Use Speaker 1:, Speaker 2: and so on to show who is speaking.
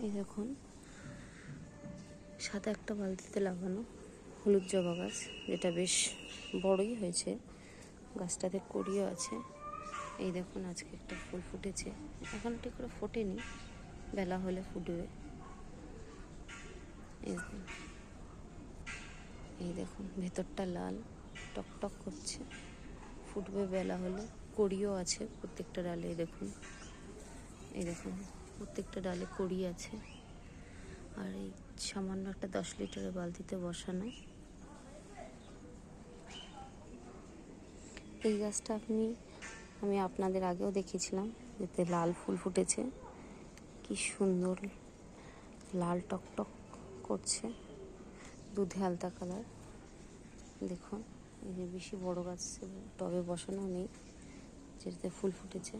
Speaker 1: এই দেখুন সাদা একটা বালতিতে লাগানো হলুদ জবা গাছ, যেটা বেশ বড়ই হয়েছে। গাছটাতে কড়িও আছে। এই দেখুন আজকে একটা ফুল ফুটেছে, এখন ঠিক করে ফোটেনি, বেলা হলে ফুটবে। এই দেখুন ভেতরটা লাল টকটক করছে, ফুটবে বেলা হলে। কড়িও আছে প্রত্যেকটা ডালে। এই দেখুন প্রত্যেকটা ডালে কড়ি আছে। আর এই সামান্য একটা 10 লিটারের বালতিতে বসানো। এই গাছটা আমি আপনাদের আগেও দেখিয়েছিলাম, যেতে লাল ফুল ফুটেছে। কি সুন্দর লাল টকটক করছে, দুধে আলতা কালার। দেখুন এই যে বেশি বড় গাছ টবে বসানো নেই, যেটাতে ফুল ফুটেছে।